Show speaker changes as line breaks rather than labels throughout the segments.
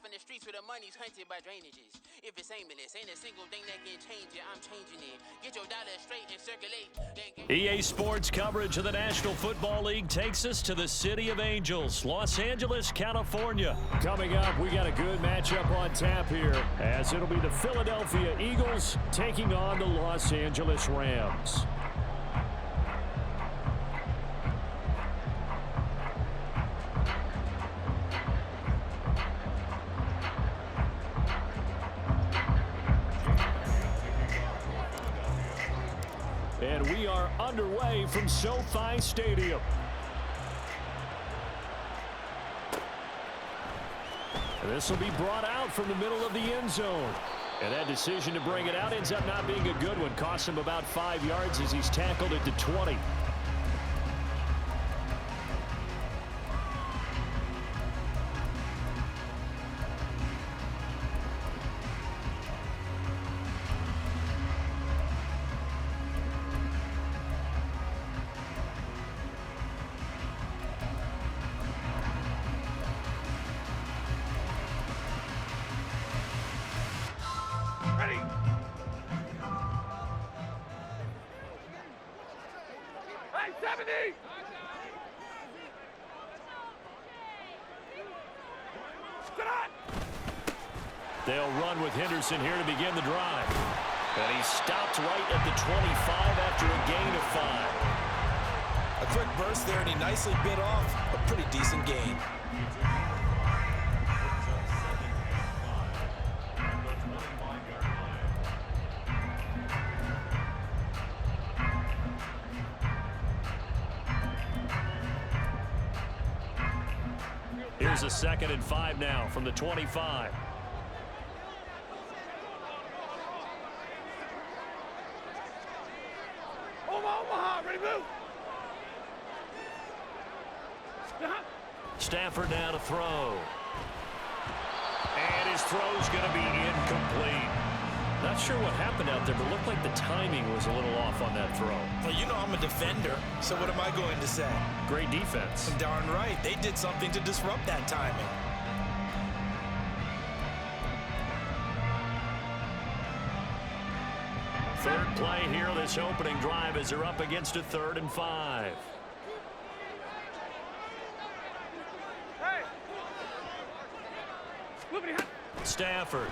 in the streets where the money's hunted by drainages. If it's aimless, ain't a single thing that can change it. I'm changing it. Get your dollar straight and circulate.
EA Sports coverage of the National Football League takes us to the City of Angels, Los Angeles, California. Coming up, we got a good matchup on tap here, as it'll be the Philadelphia Eagles taking on the Los Angeles Rams. And we are underway from SoFi Stadium. This will be brought out from the middle of the end zone. And that decision to bring it out ends up not being a good one. Cost him about 5 yards as he's tackled at the 20. They'll run with Henderson here to begin the drive. And he stopped right at the 25 after a gain of 5.
A quick burst there, and he nicely bit off a pretty decent gain.
Here's a 2nd and 5 now from the 25. Stafford now to throw. And his throw's going to be incomplete. Not sure what happened out there, but it looked like the timing was a little off on that throw.
Well, you know I'm a defender, so what am I going to say?
Great defense.
Darn right. They did something to disrupt that timing.
Third play here, this opening drive, as they're up against a 3rd and 5. Stafford.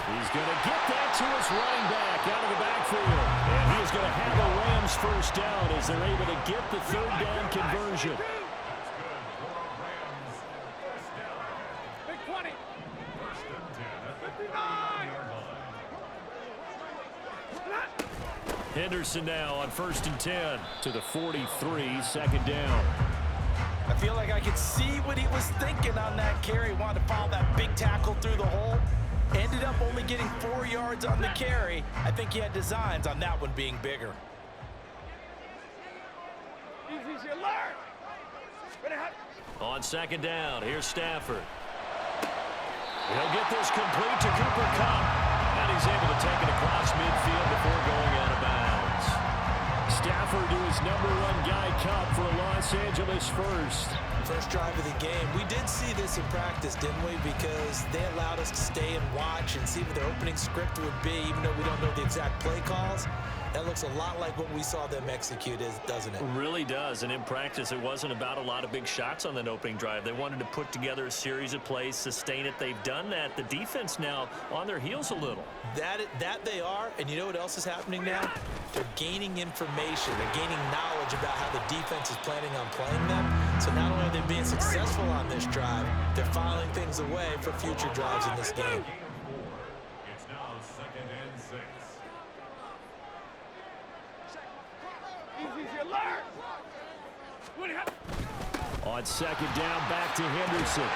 He's going to get that to his running back out of the backfield. And he is going to have a Rams first down as they're able to get the 3rd down conversion.
Big 20. 59.
Henderson now on 1st and 10 to the 43, 2nd down.
I feel like I could see what he was thinking on that carry. Wanted to follow that big tackle through the hole. Ended up only getting 4 yards on the carry. I think he had designs on that one being bigger.
Easy, alert.
On 2nd down, here's Stafford. He'll get this complete to Cooper Kupp. And he's able to take it across midfield before going out of bounds. Stafford to his #1 guy, Kupp, for a Los Angeles first.
First drive of the game. We did see this in practice, didn't we? Because they allowed us to stay and watch and see what their opening script would be, even though we don't know the exact play calls. That looks a lot like what we saw them execute, doesn't it?
It really does. And in practice, it wasn't about a lot of big shots on that opening drive. They wanted to put together a series of plays, sustain it. They've done that. The defense now on their heels a little.
That they are. And you know what else is happening now? They're gaining information. They're gaining knowledge about how the defense is planning on playing them. So not only are they being successful on this drive, they're filing things away for future drives in this game.
It's now 2nd and 6.
Easy, alert.
On 2nd down, back to Henderson.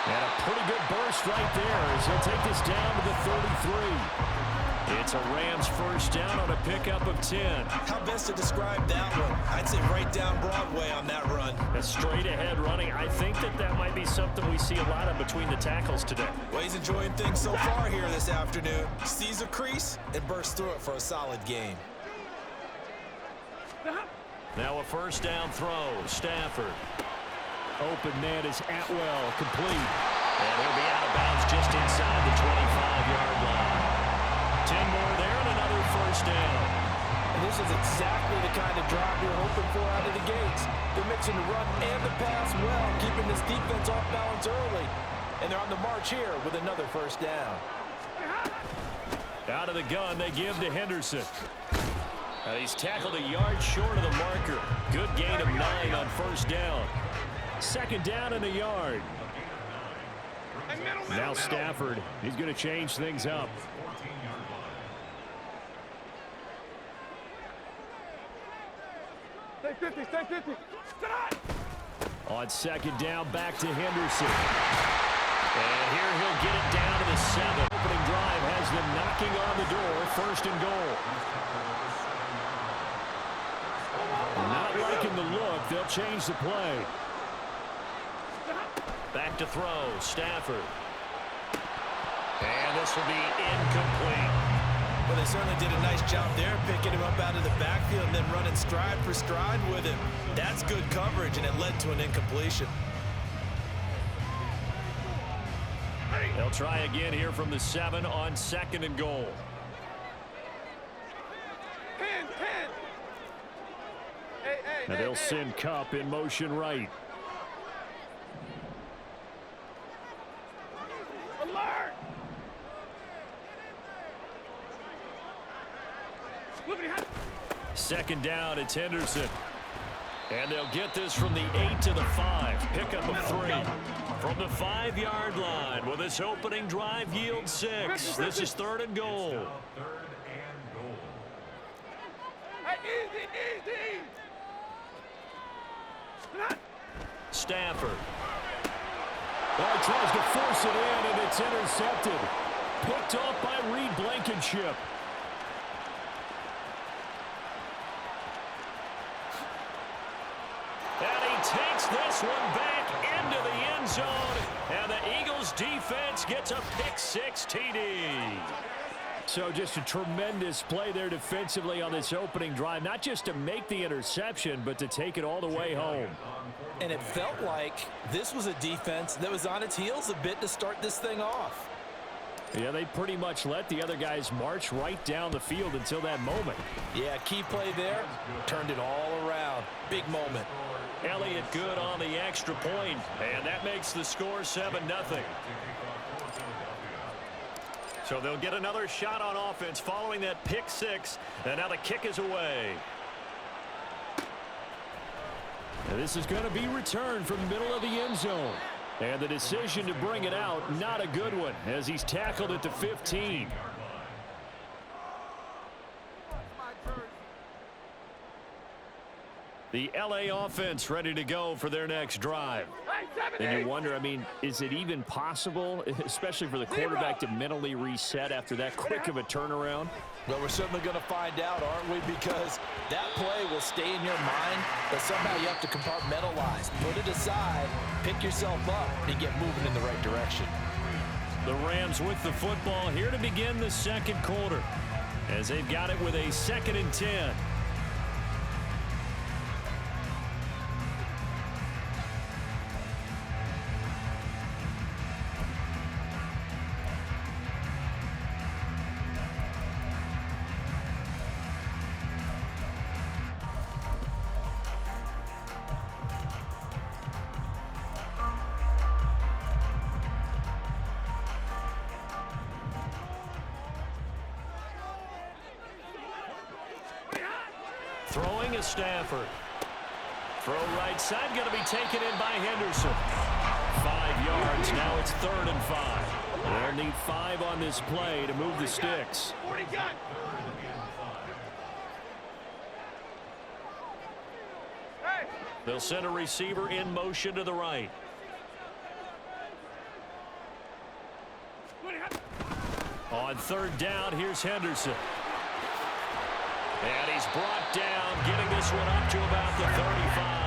And a pretty good burst right there as he'll take this down to the 33. It's a Rams first down on a pickup of 10.
How best to describe that one? I'd say right down Broadway on that run.
A straight ahead running. I think that might be something we see a lot of between the tackles today.
Well, he's enjoying things so far here this afternoon. Sees a crease and bursts through it for a solid game.
Now a first down throw. Stafford. Open man is Atwell, complete. And he'll be out of bounds just inside the 25-yard line. 10 more there and another first down.
And this is exactly the kind of drive you're hoping for out of the gates. They're mixing the run and the pass well, keeping this defense off balance early. And they're on the march here with another first down.
Out of the gun, they give to Henderson. He's tackled a yard short of the marker. Good gain of 9 on first down. Second down and a yard. Now Stafford, he's going to change things up.
Stay 50, stay 50.
On second down, back to Henderson. And here he'll get it down to the 7. Opening drive has them knocking on the door. First and goal. Not liking the look. They'll change the play. Back to throw. Stafford. And this will be incomplete.
Well, they certainly did a nice job there, picking him up out of the backfield and then running stride for stride with him. That's good coverage, and it led to an incompletion.
They'll try again here from the 7 on second and goal.
10.
And they'll send Kupp in motion right.
Alert!
Second down, it's Henderson. And they'll get this from the 8 to the 5. Pickup of 3. From the 5-yard line, will this opening drive yield 6? This is third and goal.
Third and goal.
Easy.
Stafford. Well, he tries to force it in, and it's intercepted. Picked off by Reed Blankenship. And he takes this one back into the end zone. And the Eagles defense gets a pick-6 TD. So just a tremendous play there defensively on this opening drive. Not just to make the interception, but to take it all the way home.
And it felt like this was a defense that was on its heels a bit to start this thing off.
Yeah, they pretty much let the other guys march right down the field until that moment.
Yeah, key play there, turned it all around. Big moment.
Elliott good on the extra point, and that makes the score 7-0. So they'll get another shot on offense following that pick-6, and now the kick is away. And this is going to be returned from the middle of the end zone. And the decision to bring it out, not a good one, as he's tackled at the 15. The LA offense ready to go for their next drive. And you wonder, I mean, is it even possible, especially for the quarterback, to mentally reset after that quick of a turnaround?
Well, we're certainly going to find out, aren't we? Because that play will stay in your mind, but somehow you have to compartmentalize. Put it aside, pick yourself up, and get moving in the right direction.
The Rams with the football here to begin the second quarter, as they've got it with a 2nd and 10. Throwing is Stafford. Throw right side, going to be taken in by Henderson. 5 yards, now it's 3rd and 5. They'll need 5 on this play to move the sticks.
40 gun. Hey.
They'll send a receiver in motion to the right. On 3rd down, here's Henderson. And he's brought down, getting this one up to about the 35.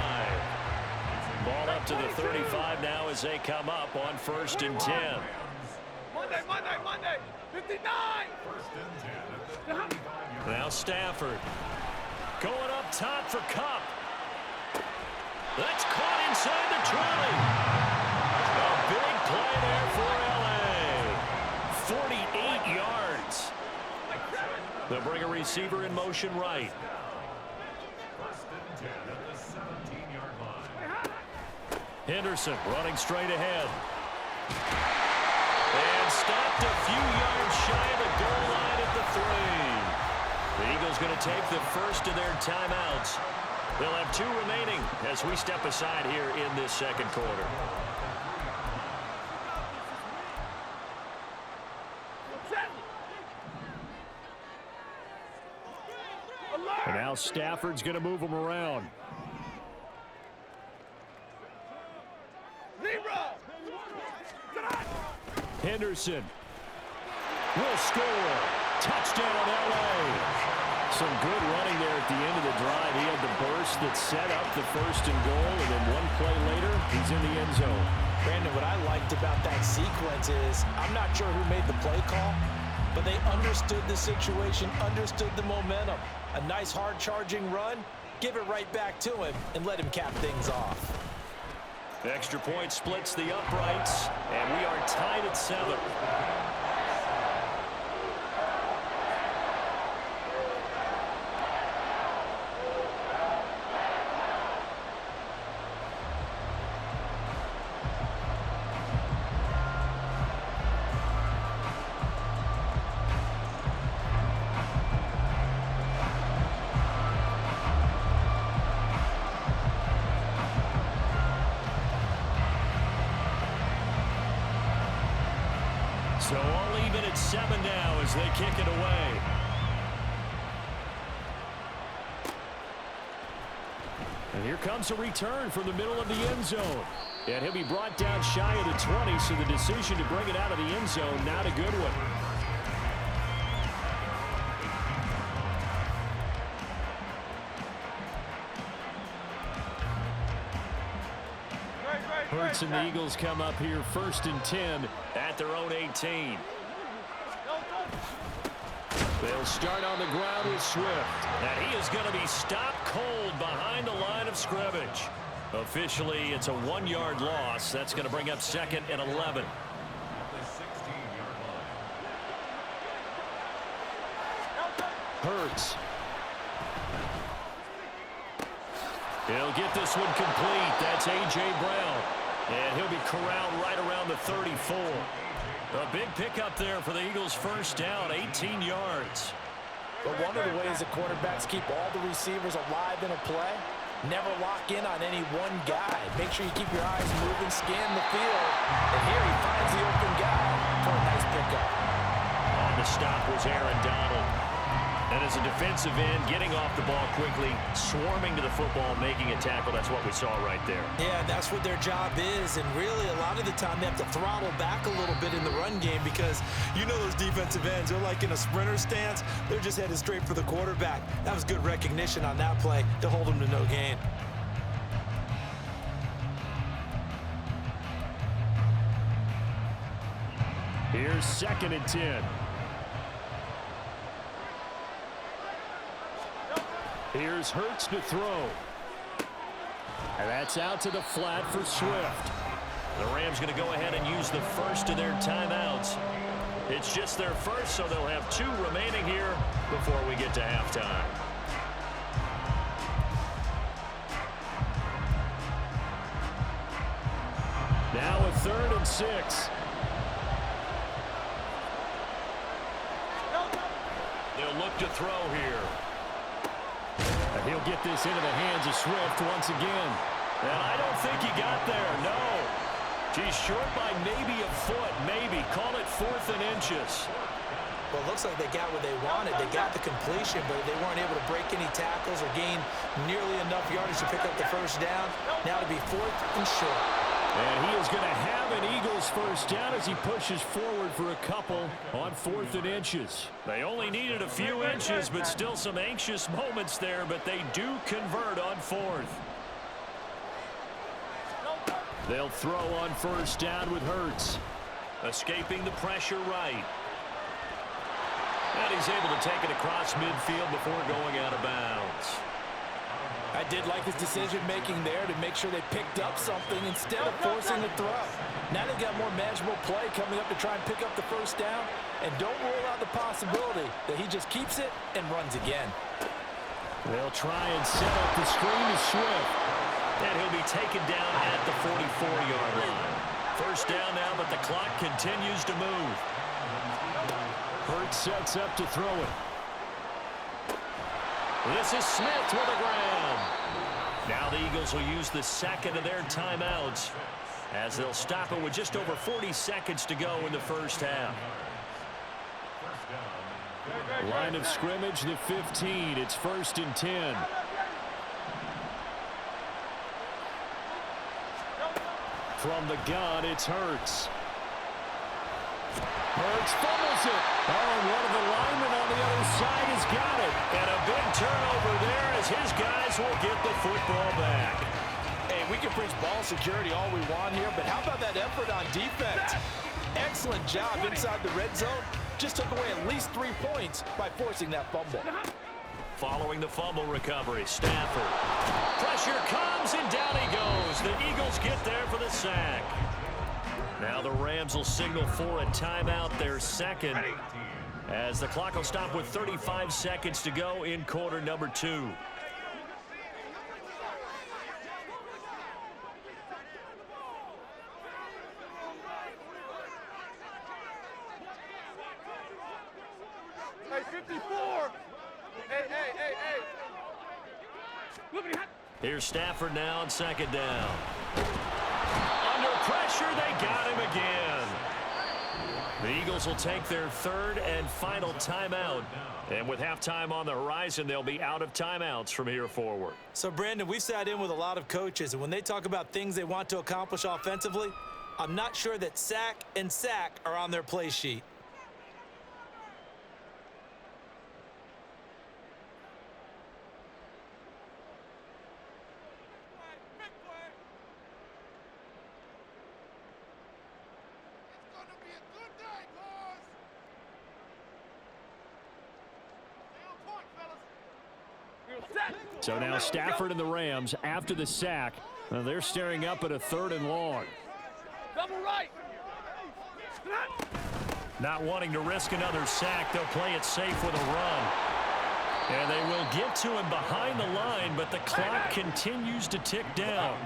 Ball up to the 35 now as they come up on 1st and 10.
Monday. 59.
Now Stafford going up top for Kupp. That's caught inside the 20. A big play there for L.A. 48 yards. They'll bring a receiver in motion right.
First and 10 at the 17-yard line.
Henderson running straight ahead. And stopped a few yards shy of the goal line at the 3. The Eagles going to take the first of their timeouts. They'll have 2 remaining as we step aside here in this second quarter. And now Stafford's going to move them around. Henderson will score. Touchdown, L.A. Some good running there at the end of the drive. He had the burst that set up the first and goal, and then one play later, he's in the end zone.
Brandon, what I liked about that sequence is I'm not sure who made the play call, but they understood the situation, understood the momentum. A nice hard-charging run, give it right back to him, and let him cap things off.
The extra point splits the uprights, and we are tied at 7. So all even at 7 now as they kick it away. And here comes a return from the middle of the end zone. And he'll be brought down shy of the 20, so the decision to bring it out of the end zone, not a good one. Hurts and the Eagles come up here 1st and 10 at their own 18. They'll start on the ground with Swift. And he is going to be stopped cold behind the line of scrimmage. Officially, it's a 1-yard loss. That's going to bring up 2nd and 11. Hurts. He'll get this one complete. That's A.J. Brown. And he'll be corralled right around the 34. A big pickup there for the Eagles' first down, 18 yards.
But one of the ways that quarterbacks keep all the receivers alive in a play, never lock in on any one guy. Make sure you keep your eyes moving, scan the field. And here he finds the open guy for a nice pickup.
On the stop was Aaron Donald. And as a defensive end, getting off the ball quickly, swarming to the football, making a tackle, that's what we saw right there.
Yeah, that's what their job is. And really, a lot of the time, they have to throttle back a little bit in the run game because you know those defensive ends, they're like in a sprinter stance. They're just headed straight for the quarterback. That was good recognition on that play to hold them to no gain.
Here's 2nd and 10. Here's Hurts to throw. And that's out to the flat for Swift. The Rams going to go ahead and use the first of their timeouts. It's just their first, so they'll have 2 remaining here before we get to halftime. Now a 3rd and 6. They'll look to throw here. And he'll get this into the hands of Swift once again. And I don't think he got there, no. He's short by maybe a foot, maybe. Call it 4th and inches.
Well, it looks like they got what they wanted. They got the completion, but they weren't able to break any tackles or gain nearly enough yardage to pick up the first down. Now to be 4th and short.
And he is going to have an Eagles first down as he pushes forward for a couple on 4th and inches. They only needed a few inches, but still some anxious moments there, but they do convert on 4th. They'll throw on first down with Hurts. Escaping the pressure right. And he's able to take it across midfield before going out of bounds.
I did like his decision-making there to make sure they picked up something instead of forcing the throw. Now they got more manageable play coming up to try and pick up the first down, and don't rule out the possibility that he just keeps it and runs again.
They'll try and set up the screen to Swift. And he'll be taken down at the 44-yard line. First down now, but the clock continues to move. Hurts sets up to throw it. This is Smith with a grab. Now the Eagles will use the second of their timeouts as they'll stop it with just over 40 seconds to go in the first half. Line of scrimmage, the 15. It's 1st and 10. From the gun, it's Hurts. Hurts fumbles it. Oh, and one of the linemen on the other side has got it. And a big turnover there as his guys will get the football back.
Hey, we can preach ball security all we want here, but how about that effort on defense? Excellent job inside the red zone. Just took away at least 3 points by forcing that fumble.
Following the fumble recovery, Stafford. Pressure comes, and down he goes. The Eagles get there for the sack. Now the Rams will signal for a timeout, their second, as the clock will stop with 35 seconds to go in quarter number 2.
Hey, 54. Hey.
Here's Stafford now on second down. Under pressure, they got him again. The Eagles will take their third and final timeout. And with halftime on the horizon, they'll be out of timeouts from here forward.
So, Brandon, we've sat in with a lot of coaches, and when they talk about things they want to accomplish offensively, I'm not sure that sack and sack are on their play sheet.
So now Stafford and the Rams, after the sack, they're staring up at a 3rd and long.
Double right.
Not wanting to risk another sack, they'll play it safe with a run. And they will get to him behind the line, but the clock continues to tick down.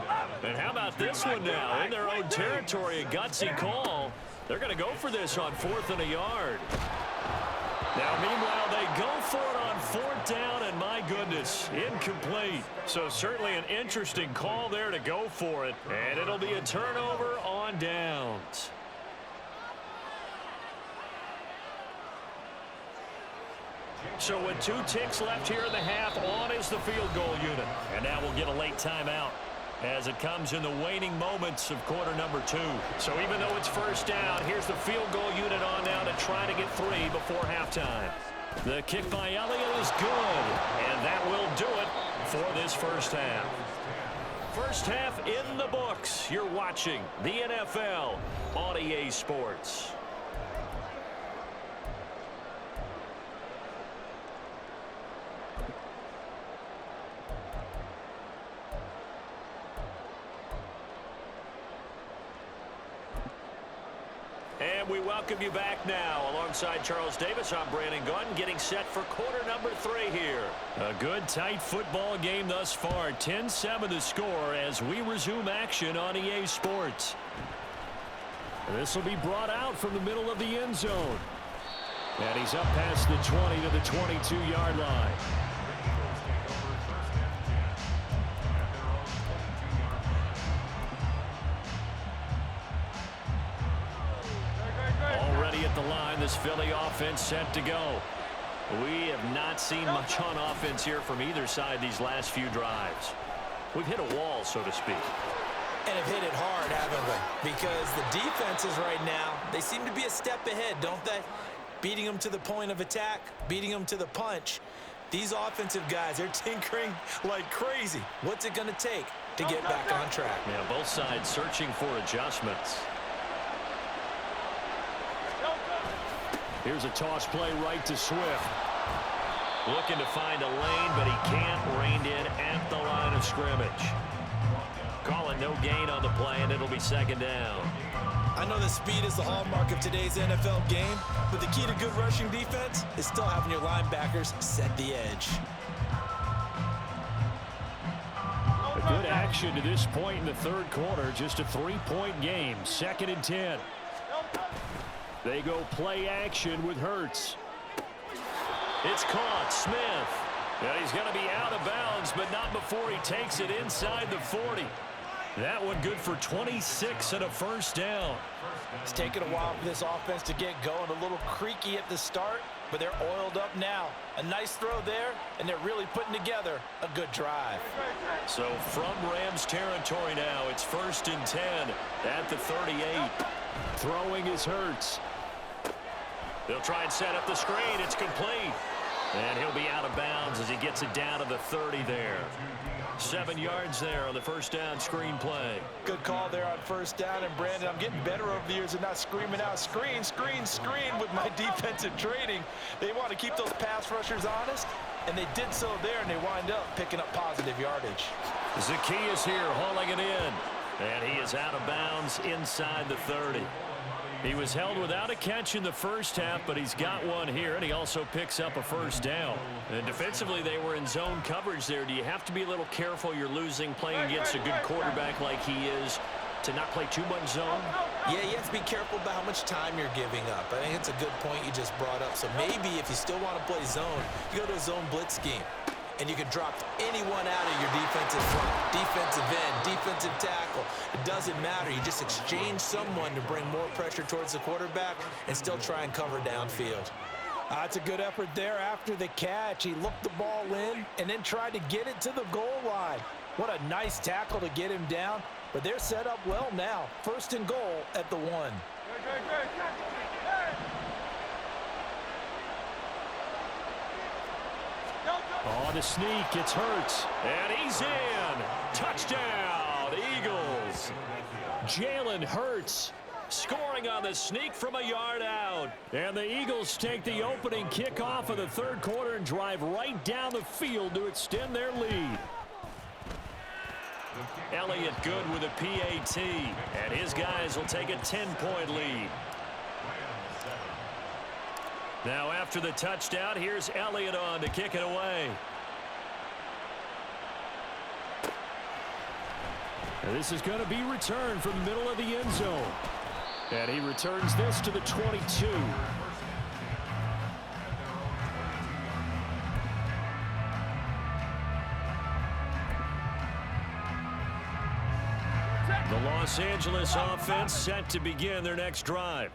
And how about this one now? In their own territory, a gutsy call. They're going to go for this on 4th and a yard. Now, meanwhile, they go for it on 4th down, and my goodness, incomplete. So certainly an interesting call there to go for it, and it'll be a turnover on downs. So with 2 ticks left here in the half, on is the field goal unit. And now we'll get a late timeout as it comes in the waning moments of quarter number 2. So even though it's first down, here's the field goal unit on now to try to get 3 before halftime. The kick by Elliott is good, and that will do it for this first half. First half in the books. You're watching the NFL on EA Sports. And we welcome you back now. Alongside Charles Davis, I'm Brandon Gunn, getting set for quarter number 3 here. A good, tight football game thus far. 10-7 the score as we resume action on EA Sports. This will be brought out from the middle of the end zone. And he's up past the 20 to the 22-yard line. Already at the line, this Philly offense set to go. We have not seen much on offense here from either side these last few drives. We've hit a wall, so to speak.
And have hit it hard, haven't we? Because the defenses right now, they seem to be a step ahead, don't they? Beating them to the point of attack, beating them to the punch. These offensive guys are tinkering like crazy. What's it going to take to get back on track?
Yeah, both sides searching for adjustments. Here's a toss play right to Swift. Looking to find a lane, but he can't. Reined in at the line of scrimmage. Calling no gain on the play, and it'll be second down.
I know that speed is the hallmark of today's NFL game, but the key to good rushing defense is still having your linebackers set the edge.
A good action to this point in the third quarter. Just a 3-point game. 2nd and 10. They go play action with Hurts. It's caught. Smith. And he's going to be out of bounds, but not before he takes it inside the 40. That one good for 26 and a first down.
It's taken a while for this offense to get going. A little creaky at the start, but they're oiled up now. A nice throw there, and they're really putting together a good drive.
So from Rams territory now, it's 1st and 10 at the 38. Throwing is Hurts. They'll try and set up the screen. It's complete. And he'll be out of bounds as he gets it down to the 30 there. 7 yards there on the first down screen play.
Good call there on first down. And, Brandon, I'm getting better over the years and not screaming out screen, screen, screen with my defensive training. They want to keep those pass rushers honest, and they did so there, and they wind up picking up positive yardage.
Zacchaeus here hauling it in. And he is out of bounds inside the 30. He was held without a catch in the first half, but he's got one here, and he also picks up a first down. And defensively, they were in zone coverage there. Do you have to be a little careful? You're losing playing against a good quarterback like he is to not play too much zone?
Yeah, you have to be careful about how much time you're giving up. I think it's a good point you just brought up. So maybe if you still want to play zone, you go to a zone blitz scheme. And you can drop anyone out of your defensive front, defensive end, defensive tackle. It doesn't matter. You just exchange someone to bring more pressure towards the quarterback and still try and cover downfield. That's a good effort there after the catch. He looked the ball in and then tried to get it to the goal line. What a nice tackle to get him down. But they're set up well now. 1st and goal at the 1.
On the sneak, it's Hurts. And he's in. Touchdown, Eagles. Jalen Hurts scoring on the sneak from a yard out. And the Eagles take the opening kickoff of the third quarter and drive right down the field to extend their lead. Elliott good with a PAT. And his guys will take a 10-point lead. Now after the touchdown, here's Elliott on to kick it away. And this is going to be returned from the middle of the end zone. And he returns this to the 22. The Los Angeles offense set to begin their next drive.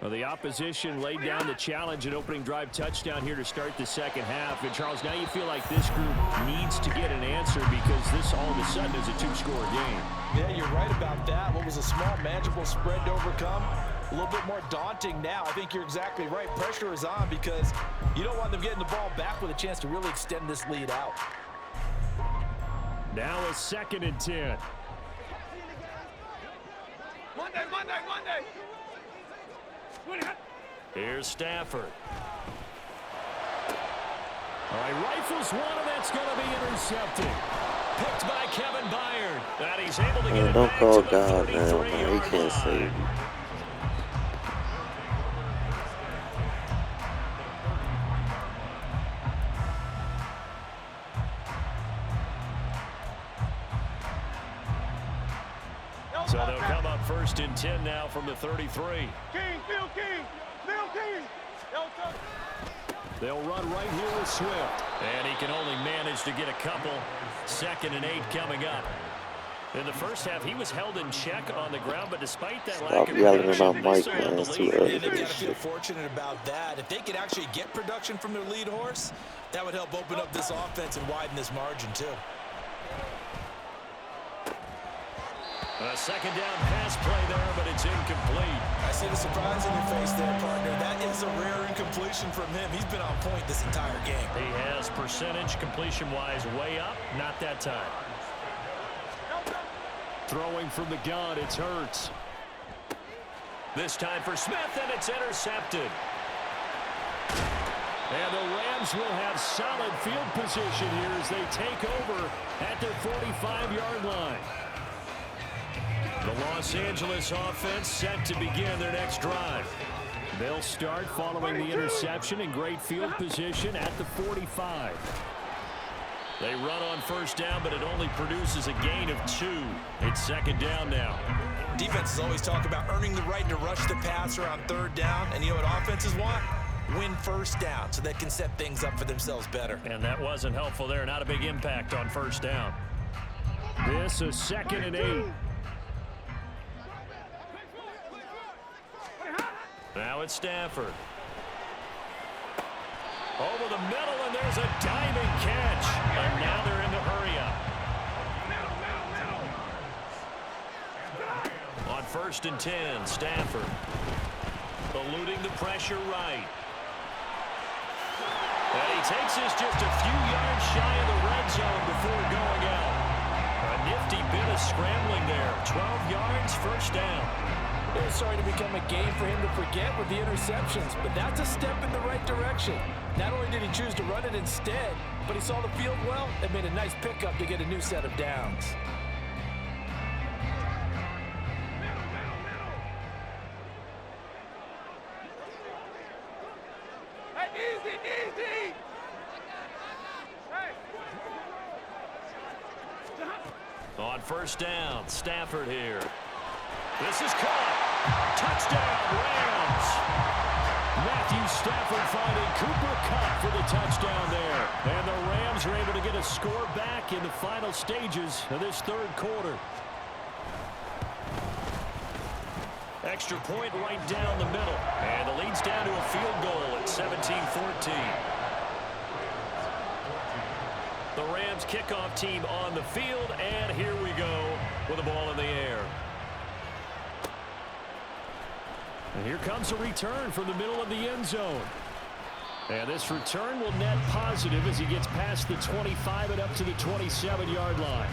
Well, the opposition laid down the challenge and opening drive touchdown here to start the second half. And, Charles, now you feel like this group needs to get an answer because this all of a sudden is a 2-score game.
Yeah, you're right about that. What was a small, manageable spread to overcome, a little bit more daunting now. I think you're exactly right. Pressure is on because you don't want them getting the ball back with a chance to really extend this lead out.
Now a 2nd and 10.
Monday.
Here's Stafford. All right, rifles one, and that's going to be intercepted. Picked by Kevin Byard. And he's able to get it
Don't
back
call
to the
God,
33-yard
man. He can't save you.
So they'll come up 1st and 10 now from the 33.
King.
They'll run right here with Swift. And he can only manage to get a couple. 2nd and 8 coming up. In the first half, he was held in check on the ground, but despite that lack of
yelling
production,
about
they
Mike,
still
man.
have the
It's too
lead.
early.
Yeah, they've got to feel fortunate about that. If they could actually get production from their lead horse, that would help open up this offense and widen this margin, too.
A 2nd down pass play there, but it's incomplete.
I see the surprise in your face there, partner. That is a rare incompletion from him. He's been on point this entire game.
He has percentage completion-wise way up, not that time. Throwing from the gun, it's Hurts. This time for Smith, and it's intercepted. And the Rams will have solid field position here as they take over at their 45-yard line. The Los Angeles offense set to begin their next drive. They'll start following the interception in great field position at the 45. They run on first down, but it only produces a gain of 2. It's second down now.
Defenses always talk about earning the right to rush the passer on third down. And you know what offenses want? Win first down so they can set things up for themselves better.
And that wasn't helpful there. Not a big impact on first down. This is 2nd and 8. Now it's Stafford. Over the middle, and there's a diving catch. And now they're in the hurry up. On 1st and 10, Stafford. Eluding the pressure right. And he takes this just a few yards shy of the red zone before going out. A nifty bit of scrambling there. 12 yards, first down.
It was starting to become a game for him to forget with the interceptions, but that's a step in the right direction. Not only did he choose to run it instead, but he saw the field well and made a nice pickup to get a new set of downs.
Hey, easy, easy. Hey.
On first down, Stafford here. This is caught. Touchdown, Rams. Matthew Stafford finding Cooper Kupp for the touchdown there. And the Rams are able to get a score back in the final stages of this third quarter. Extra point right down the middle. And the lead's down to a field goal at 17-14. The Rams kickoff team on the field, and here we go with the ball in the air. And here comes a return from the middle of the end zone. And this return will net positive as he gets past the 25 and up to the 27-yard line.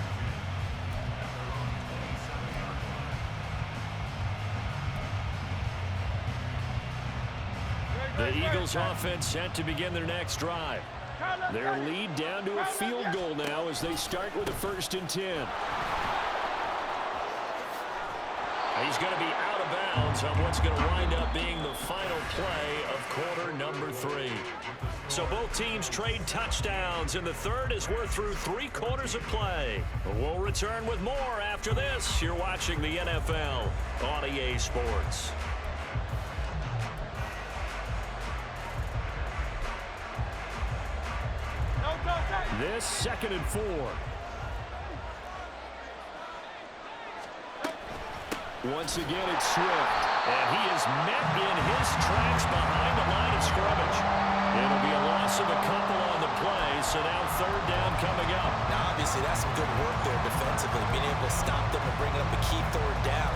The Eagles offense set to begin their next drive. Their lead down to a field goal now as they start with a 1st and 10. He's going to be out of bounds on what's going to wind up being the final play of quarter number 3. So both teams trade touchdowns in the third as we're through 3 quarters of play. We'll return with more after this. You're watching the NFL on EA Sports. This 2nd and 4. Once again, it's Swift. And he is met in his tracks behind the line of scrimmage. It'll be a loss of a couple on the play, so now 3rd down coming up.
Now, obviously, that's some good work there defensively, being able to stop them and bring up a key 3rd down.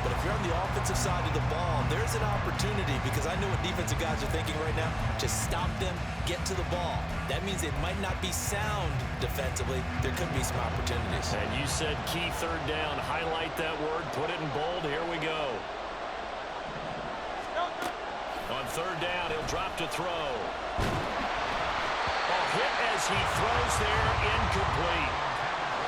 But if you're on the offensive side of the ball, there's an opportunity because I know what defensive guys are thinking right now. Just stop them, get to the ball. That means it might not be sound defensively. There could be some opportunities.
And you said key 3rd down. Highlight that word. Put it in bold. Here we go. On 3rd down, he'll drop to throw. A hit as he throws there, incomplete.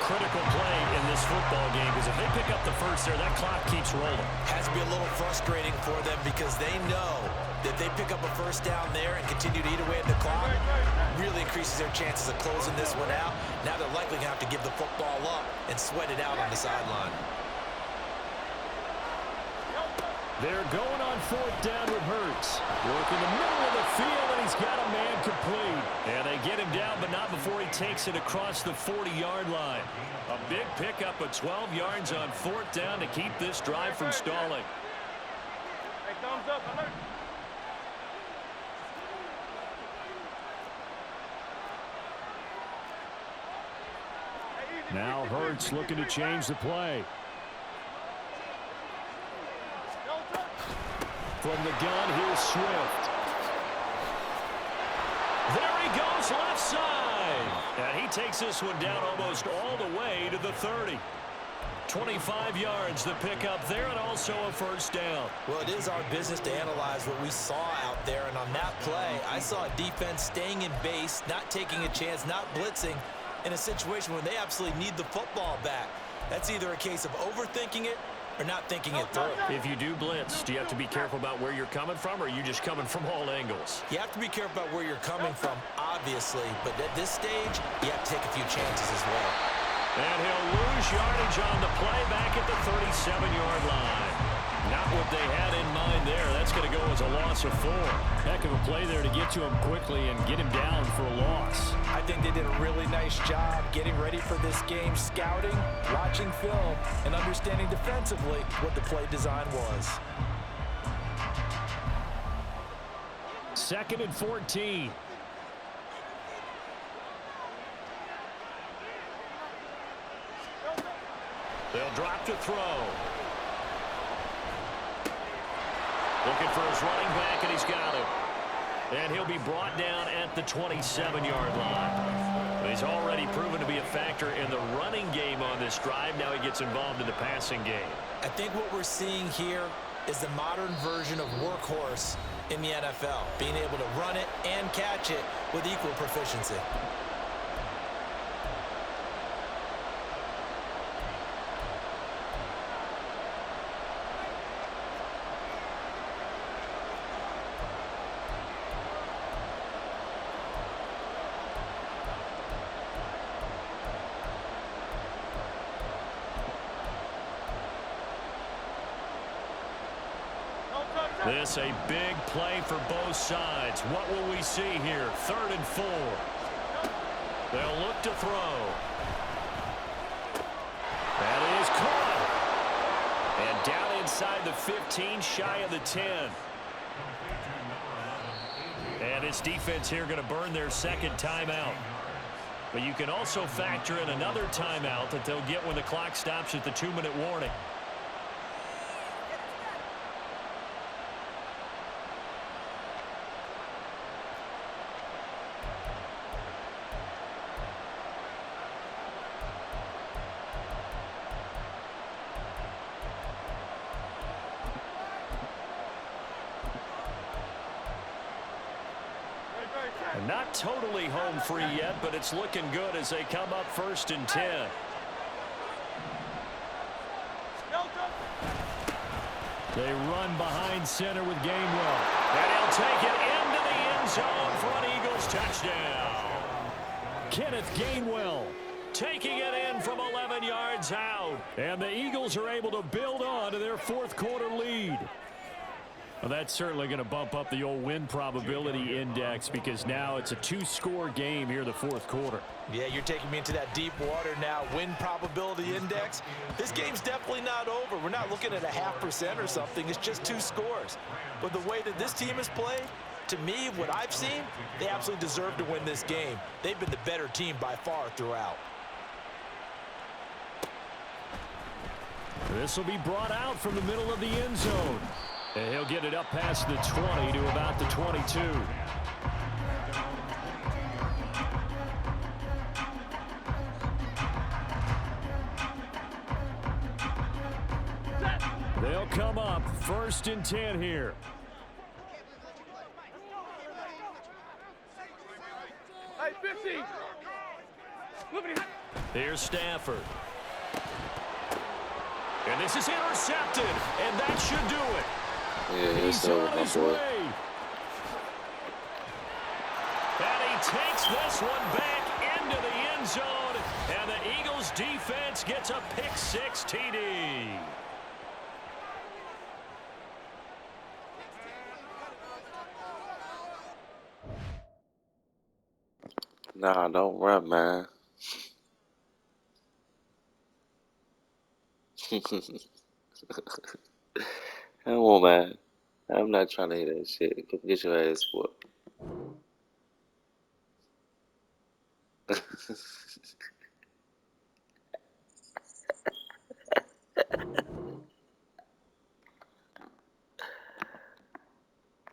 Critical play in this football game because if they pick up the first there, that clock keeps rolling.
Has to be a little frustrating for them because they know that they pick up a 1st down there and continue to eat away at the clock, really increases their chances of closing this one out. Now they're likely going to have to give the football up and sweat it out on the sideline.
They're going on 4th down with Hurts. Working the middle of the field, and he's got a man complete. And they get him down, but not before he takes it across the 40-yard line. A big pickup of 12 yards on 4th down to keep this drive from stalling.
Hey, thumbs up, alert.
Now Hurts looking to change the play. From the gun, here's Swift. There he goes, left side. And he takes this one down almost all the way to the 30. 25 yards the pickup there, and also a first down.
Well, it is our business to analyze what we saw out there, and on that play, I saw a defense staying in base, not taking a chance, not blitzing, in a situation where they absolutely need the football back. That's either a case of overthinking it or not thinking it through.
If you do blitz, do you have to be careful about where you're coming from, or are you just coming from all angles?
You have to be careful about where you're coming from, obviously, but at this stage, you have to take a few chances as well.
And he'll lose yardage on the play back at the 37-yard line. Not what they had in mind there. That's going to go as a loss of 4.
Heck of a play there to get to him quickly and get him down for a loss. I think they did a really nice job getting ready for this game, scouting, watching film, and understanding defensively what the play design was.
2nd and 14. They'll drop to throw. Looking for his running back, and he's got him. And he'll be brought down at the 27-yard line. He's already proven to be a factor in the running game on this drive. Now he gets involved in the passing game.
I think what we're seeing here is the modern version of workhorse in the NFL, being able to run it and catch it with equal proficiency.
This a big play for both sides. What will we see here? 3rd and 4. They'll look to throw. That is caught. And down inside the 15, shy of the 10. And his defense here going to burn their 2nd timeout. But you can also factor in another timeout that they'll get when the clock stops at the 2-minute warning. Not totally home free yet, but it's looking good as they come up 1st and 10. They run behind center with Gainwell. And he'll take it into the end zone for an Eagles touchdown. Kenneth Gainwell taking it in from 11 yards out. And the Eagles are able to build on to their 4th quarter lead. Well, that's certainly going to bump up the old win probability index because now it's a 2-score game here in the 4th quarter.
Yeah, you're taking me into that deep water now. Win probability index. This game's definitely not over. We're not looking at a 0.5% or something. It's just 2 scores. But the way that this team has played, to me, what I've seen, they absolutely deserve to win this game. They've been the better team by far throughout.
This will be brought out from the middle of the end zone. And he'll get it up past the 20 to about the 22. They'll come up 1st and 10 here.
Hey, 50.
Here's Stafford. And this is intercepted, and that should do it.
Yeah,
He's on his way. And he takes this one back into the end zone, and the Eagles defense gets a pick-6 TD.
Nah, don't run, man. Come on, man. I'm not trying to hear that shit. Come get your ass whooped.